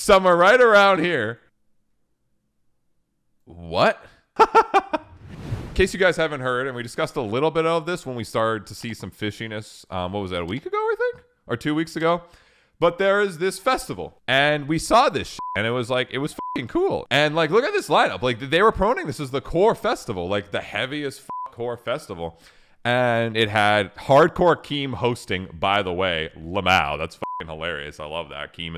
somewhere right around here. What? In case you guys haven't heard, and we discussed a little bit of this when we started to see some fishiness, what was that, a week ago, I think? Or 2 weeks ago? But there is this festival, and we saw this shit, and it was fucking cool. And like, look at this lineup. Like, they were promoting this as the core festival, like the heaviest core festival. And it had hardcore Keem hosting, by the way, Lamau. That's fucking hilarious. I love that. Keem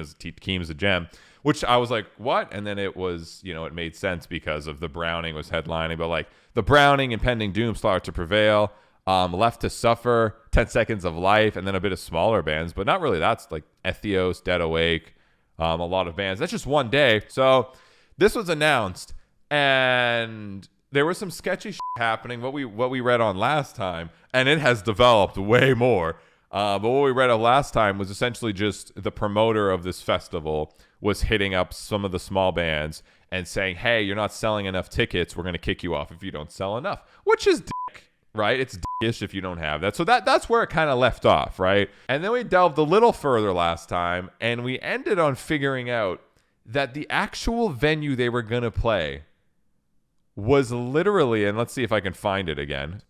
is a gem. Which I was like, what? And then it was, it made sense because of the Browning was headlining. But like, the Browning, Impending Doom, Slaughter to Prevail, Left to Suffer, 10 Seconds of Life, and then a bit of smaller bands. But not really. That's like Ethios, Dead Awake, a lot of bands. That's just one day. So this was announced, and there was some sketchy shit happening, what we read on last time, and it has developed way more. But what we read of last time was essentially just the promoter of this festival was hitting up some of the small bands and saying, hey, you're not selling enough tickets. We're going to kick you off if you don't sell enough, which is dick, right? It's dickish if you don't have that. So that's where it kind of left off, right? And then we delved a little further last time, and we ended on figuring out that the actual venue they were going to play was literally, and let's see if I can find it again.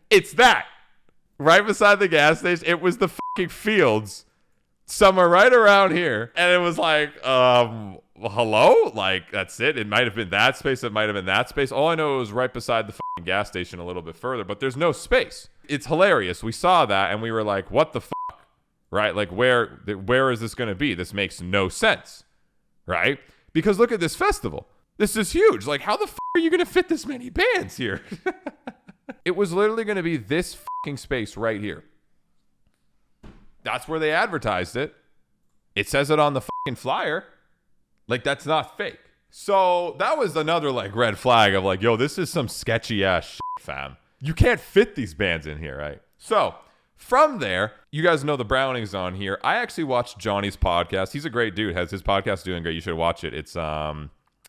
It's that. Right beside the gas station. It was the fucking fields somewhere right around here. And it was like, hello? Like, that's it. It might have been that space. It might have been that space. All I know, it was right beside the fucking gas station a little bit further, but there's no space. It's hilarious. We saw that and we were like, what the fuck? Right? Like, where is this going to be? This makes no sense. Right? Because look at this festival. This is huge. Like, how the fuck are you going to fit this many bands here? It was literally going to be this fucking space right here. That's where they advertised it. It says it on the fucking flyer. Like, that's not fake. So that was another like red flag of like, yo, this is some sketchy ass shit, fam. You can't fit these bands in here, right? So from there, you guys know the Browning's on here. I actually watched Johnny's podcast. He's a great dude. His podcast doing great. You should watch it. It's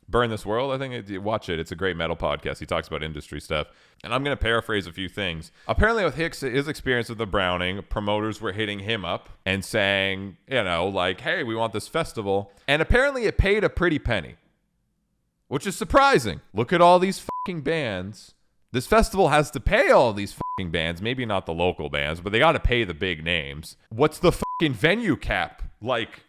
Burn This World, I think. Watch it. It's a great metal podcast. He talks about industry stuff. And I'm going to paraphrase a few things. Apparently with his experience with the Browning, promoters were hitting him up and saying, like, hey, we want this festival. And apparently it paid a pretty penny, which is surprising. Look at all these fucking bands. This festival has to pay all these fucking bands. Maybe not the local bands, but they got to pay the big names. What's the fucking venue cap? Like,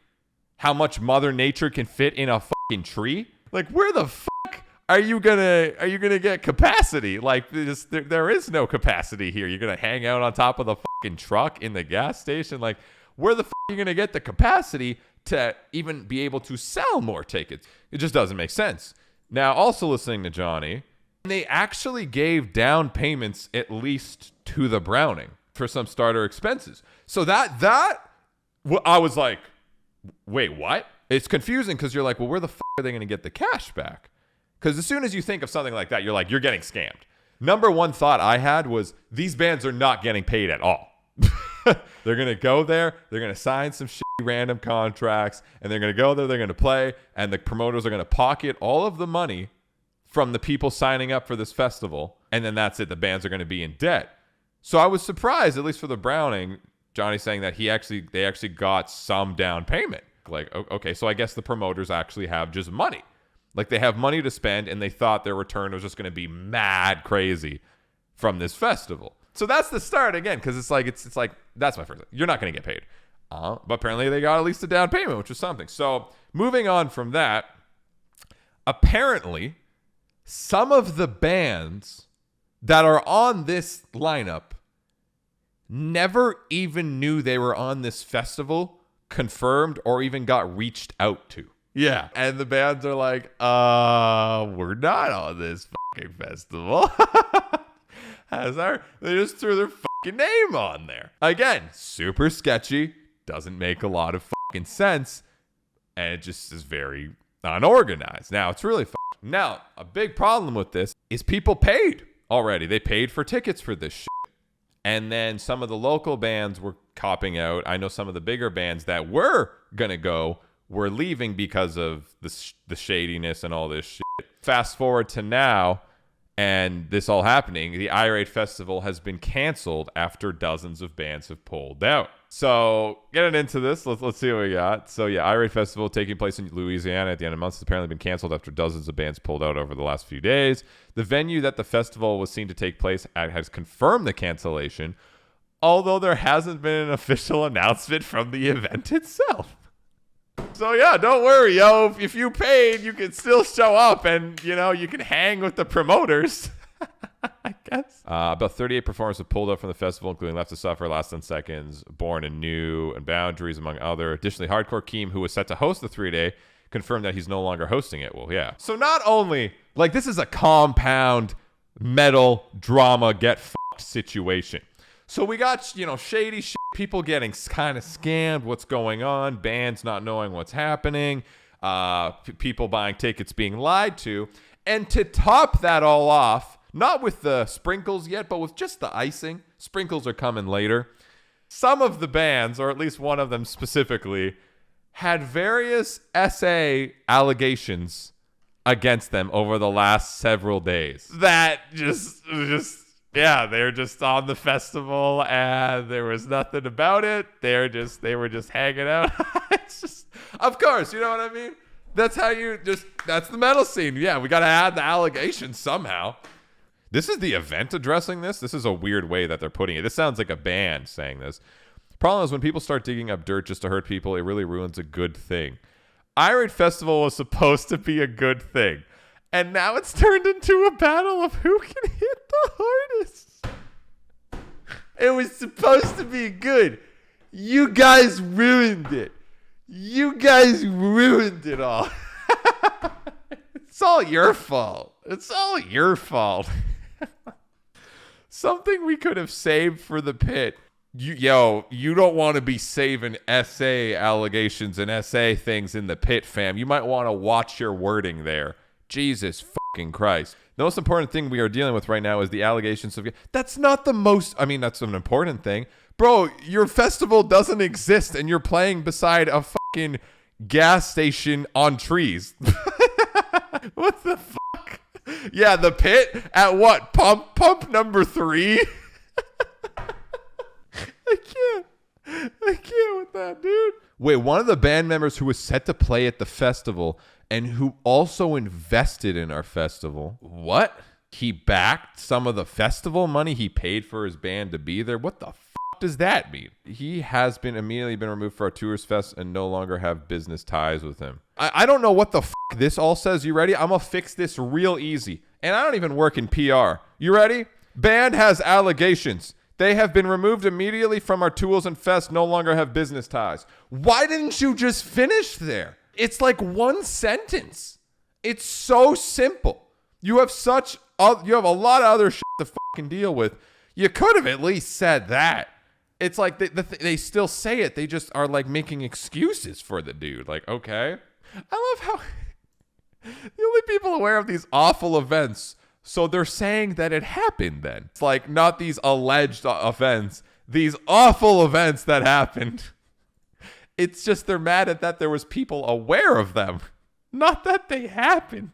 how much Mother Nature can fit in a fucking tree? Like, where the fuck are you gonna get capacity? Like, there is no capacity here. You're gonna hang out on top of the fucking truck in the gas station. Like, where the fuck are you gonna get the capacity to even be able to sell more tickets? It just doesn't make sense. Now, also listening to Johnny, they actually gave down payments at least to the Browning for some starter expenses. So that I was like, wait, what? It's confusing because you're like, well, where the fuck are they going to get the cash back? Because as soon as you think of something like that, you're like, you're getting scammed. Number one thought I had was these bands are not getting paid at all. They're going to go there. They're going to sign some shitty random contracts, and they're going to go there. They're going to play, and the promoters are going to pocket all of the money from the people signing up for this festival, and then that's it. The bands are going to be in debt. So I was surprised, at least for the Browning, Johnny saying that they actually got some down payment. Like, okay, so I guess the promoters actually have just money. Like, they have money to spend, and they thought their return was just going to be mad crazy from this festival. So that's the start again, because it's like that's my first. You're not going to get paid, but apparently they got at least a down payment, which was something. So moving on from that, apparently some of the bands that are on this lineup never even knew they were on this festival, confirmed, or even got reached out to. Yeah. And the bands are like, we're not on this fucking festival. They just threw their fucking name on there. Again, super sketchy, doesn't make a lot of fucking sense, and it just is very unorganized. Now, it's really Now, a big problem with this is people paid already. They paid for tickets for this shit. And then some of the local bands were copping out. I know some of the bigger bands that were going to go were leaving because of the shadiness and all this shit. Fast forward to now, and this all happening, the Irate Festival has been canceled after dozens of bands have pulled out. So getting into this, let's see what we got. So yeah, Irate Festival taking place in Louisiana at the end of the month has apparently been canceled after dozens of bands pulled out over the last few days. The venue that the festival was seen to take place at has confirmed the cancellation, although there hasn't been an official announcement from the event itself. So yeah, don't worry, yo. If you paid, you can still show up and, you know, you can hang with the promoters. I guess. About 38 performers have pulled out from the festival, including Left to Suffer, Last 10 Seconds, Born Anew, and Boundaries, among other. Additionally, Hardcore Keem, who was set to host the 3-day, confirmed that he's no longer hosting it. Well, yeah. So not only, like, this is a compound metal drama get fucked situation. So we got, you know, shady shit, people getting kind of scammed, what's going on, bands not knowing what's happening, people buying tickets being lied to. And to top that all off, not with the sprinkles yet, but with just the icing, sprinkles are coming later, some of the bands, or at least one of them specifically, had various SA allegations against them over the last several days. That just yeah, they're just on the festival and there was nothing about it. They were just hanging out. It's just, of course, you know what I mean? That's how that's the metal scene. Yeah, we got to add the allegations somehow. This is the event addressing this. This is a weird way that they're putting it. This sounds like a band saying this. Problem is, when people start digging up dirt just to hurt people, it really ruins a good thing. Irate Festival was supposed to be a good thing. And now it's turned into a battle of who can hit the hardest. It was supposed to be good. You guys ruined it. You guys ruined it all. It's all your fault. It's all your fault. Something we could have saved for the pit. You don't want to be saving SA allegations and SA things in the pit, fam. You might want to watch your wording there. Jesus fucking Christ. The most important thing we are dealing with right now is the allegations of... That's not the most... I mean, that's an important thing. Bro, your festival doesn't exist and you're playing beside a fucking gas station on trees. What the fuck? Yeah, the pit at what? Pump number 3? I can't with that, dude. Wait, one of the band members who was set to play at the festival and who also invested in our festival. What? He backed some of the festival money he paid for his band to be there? What the fuck does that mean? He has been immediately been removed for our Tours Fest and no longer have business ties with him. I don't know what the fuck this all says. You ready? I'm going to fix this real easy. And I don't even work in PR. You ready? Band has allegations. They have been removed immediately from our Tools and Fest, no longer have business ties. Why didn't you just finish there? It's like one sentence. It's so simple. You have a lot of other shit to fucking deal with. You could have at least said that. It's like they still say it. They just are like making excuses for the dude. Like, okay. I love how the only people aware of these awful events, so they're saying that it happened then. It's like not these alleged events, these awful events that happened. It's just they're mad at that there was people aware of them, not that they happened.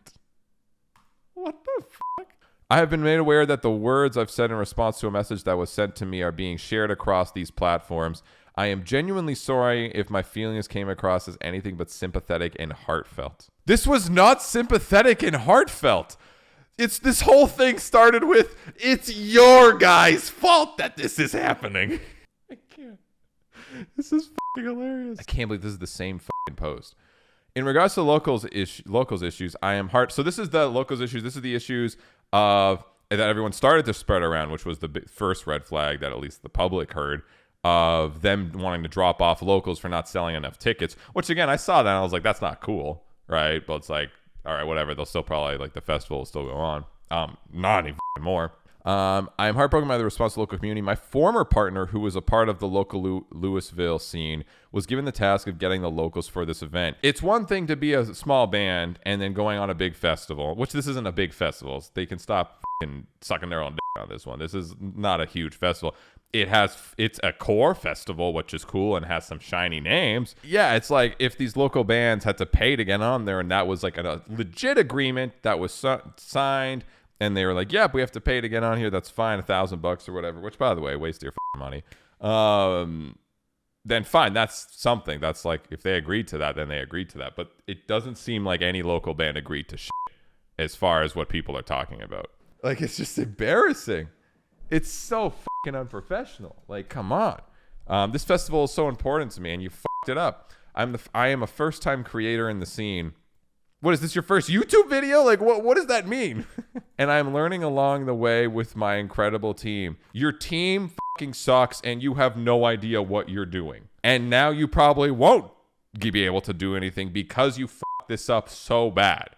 What the fuck? I have been made aware that the words I've said in response to a message that was sent to me are being shared across these platforms. I am genuinely sorry if my feelings came across as anything but sympathetic and heartfelt. This was not sympathetic and heartfelt. This whole thing started with, it's your guys' fault that this is happening. I can't. This is fucking hilarious. I can't believe this is the same fucking post. In regards to locals issues, I am heart. So this is the locals issues. This is the issues of that everyone started to spread around, which was the first red flag that at least the public heard of them wanting to drop off locals for not selling enough tickets. Which again, I saw that and I was like, that's not cool, right? But it's like, all right, whatever. They'll still probably like the festival will still go on. Not even more. I am heartbroken by the response to the local community. My former partner, who was a part of the local Louisville scene, was given the task of getting the locals for this event. It's one thing to be a small band and then going on a big festival, which this isn't a big festival. They can stop fucking sucking their own dick on this one. This is not a huge festival. It's a core festival, which is cool and has some shiny names. Yeah, it's like if these local bands had to pay to get on there and that was like a legit agreement that was signed and they were like, yep, we have to pay to get on here. That's fine. $1,000 or whatever, which by the way, waste your money. then fine. That's something. That's like, if they agreed to that, then they agreed to that. But it doesn't seem like any local band agreed to shit as far as what people are talking about. Like, it's just embarrassing. It's so fucking unprofessional. Like, come on. This festival is so important to me, and you fucked it up. I am a first-time creator in the scene. What is this, your first YouTube video? Like, what does that mean? And I'm learning along the way with my incredible team. Your team fucking sucks, and you have no idea what you're doing. And now you probably won't be able to do anything because you fucked this up so bad.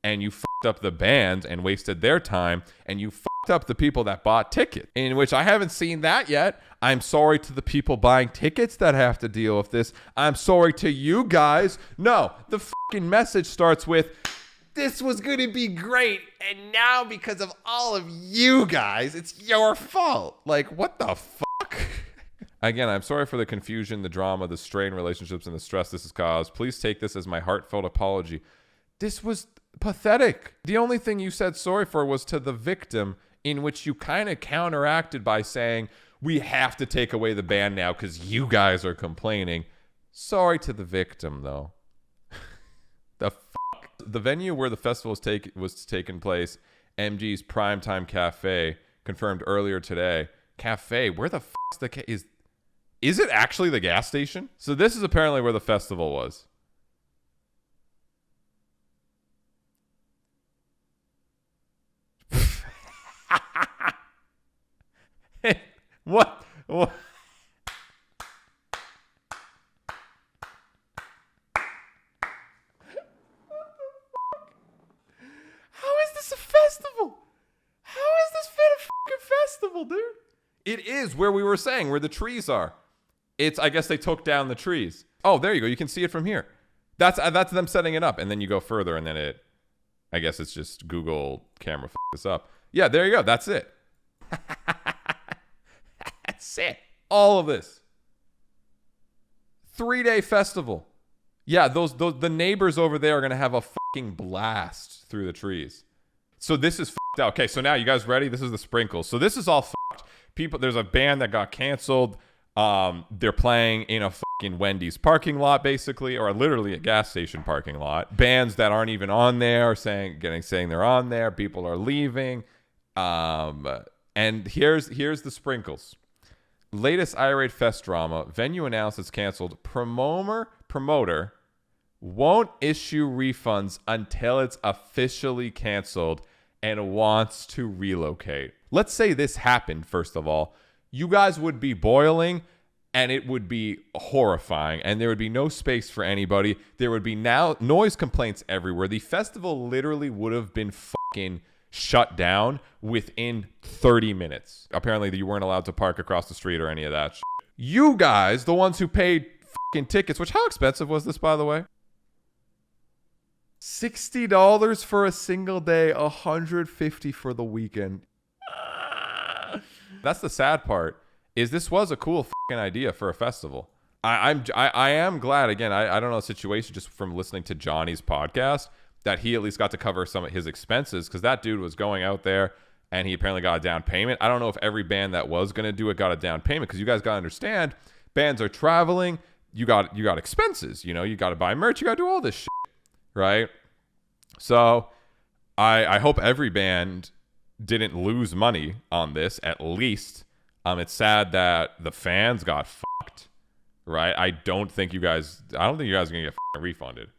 And you fucked up the bands and wasted their time, and you fucked up the people that bought tickets, in which I haven't seen that yet. I'm sorry to the people buying tickets that have to deal with this. I'm sorry to you guys. No, the fucking message starts with, this was going to be great, and now because of all of you guys, it's your fault. Like, what the fuck? Again, I'm sorry for the confusion, the drama, the strained relationships, and the stress this has caused. Please take this as my heartfelt apology. This was pathetic. The only thing you said sorry for was to the victim, in which you kind of counteracted by saying, we have to take away the band now because you guys are complaining. Sorry to the victim, though. The fuck? The venue where the festival was taking place, MG's Primetime Cafe, confirmed earlier today. Cafe? Where the fuck's the is it actually the gas station? So this is apparently where the festival was. What? How is this a festival? How is this fit a fucking festival, dude? It is where we were saying, where the trees are. I guess they took down the trees. Oh, there you go. You can see it from here. That's them setting it up. And then you go further, and then I guess it's just Google camera f this up. Yeah, there you go. That's it. That's it. All of this. 3-day festival. Yeah, the neighbors over there are going to have a fucking blast through the trees. So this is fucked out. Okay, so now you guys ready? This is the sprinkles. So this is all fucked. There's a band that got canceled. They're playing in a fucking Wendy's parking lot, basically, or literally a gas station parking lot. Bands that aren't even on there are saying they're on there. People are leaving. And here's the sprinkles. Latest Irate Fest drama. Venue announced it's canceled. Promoter won't issue refunds until it's officially canceled and wants to relocate. Let's say this happened, first of all. You guys would be boiling, and it would be horrifying, and there would be no space for anybody. There would be now noise complaints everywhere. The festival literally would have been fucking shut down within 30 minutes. Apparently, you weren't allowed to park across the street or any of that shit. You guys, the ones who paid fucking tickets, which, how expensive was this, by the way? $60 for a single day, $150 for the weekend. That's the sad part, is this was a cool fucking idea for a festival. I am glad, again, I don't know the situation, just from listening to Johnny's podcast, that he at least got to cover some of his expenses, because that dude was going out there and he apparently got a down payment. I don't know if every band that was going to do it got a down payment, because you guys got to understand, bands are traveling, you got expenses, you got to buy merch, you got to do all this shit, right? So I hope every band didn't lose money on this, at least. It's sad that the fans got fucked, right? I don't think you guys are going to get refunded.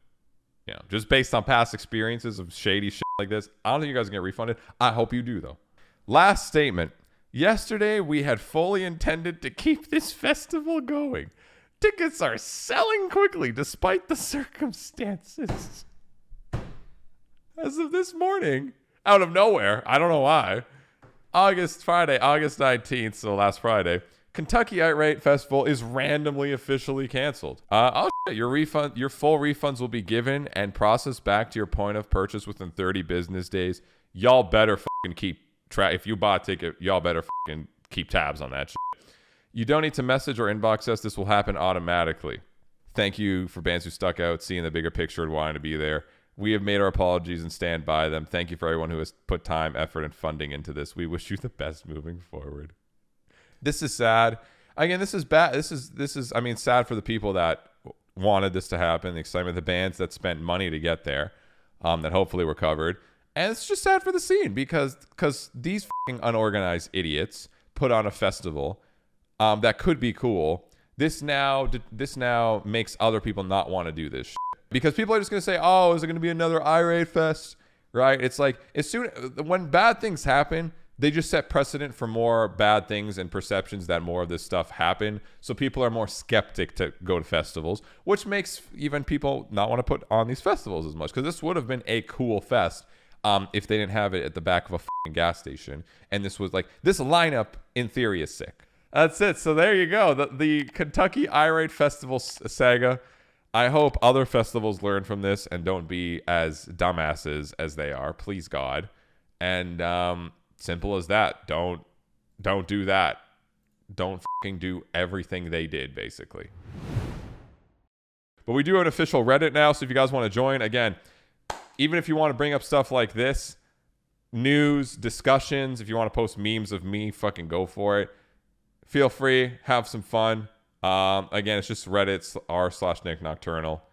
Just based on past experiences of shady shit like this, I don't think you guys are going to get refunded. I hope you do, though. Last statement. Yesterday, we had fully intended to keep this festival going. Tickets are selling quickly despite the circumstances. As of this morning, out of nowhere, I don't know why, Friday, August 19th, so last Friday, Kentucky Irate Festival is randomly officially canceled. Your full refunds will be given and processed back to your point of purchase within 30 business days. Y'all better fucking keep track. If you bought a ticket, y'all better fucking keep tabs on that shit. You don't need to message or inbox us. This will happen automatically. Thank you for bands who stuck out, seeing the bigger picture and wanting to be there. We have made our apologies and stand by them. Thank you for everyone who has put time, effort, and funding into this. We wish you the best moving forward. This is sad. Again, this is bad. This is. I mean, sad for the people that wanted this to happen. The excitement, the bands that spent money to get there, that hopefully were covered. And it's just sad for the scene because these fucking unorganized idiots put on a festival that could be cool. This now makes other people not want to do this shit. Because people are just going to say, oh, is it going to be another Irate Fest? Right? It's like, when bad things happen, they just set precedent for more bad things and perceptions that more of this stuff happen. So people are more skeptic to go to festivals, which makes even people not want to put on these festivals as much. Because this would have been a cool fest if they didn't have it at the back of a fucking gas station. And this was like, this lineup in theory is sick. That's it. So there you go. The Kentucky Irate Festival saga. I hope other festivals learn from this and don't be as dumbasses as they are. Please, God. And simple as that. Don't do that. Don't fucking do everything they did, basically. But we do have an official Reddit now, so if you guys want to join, again, even if you want to bring up stuff like this, news, discussions, if you want to post memes of me, fucking go for it. Feel free, have some fun. Again, it's just Reddit r/Nik Nocturnal.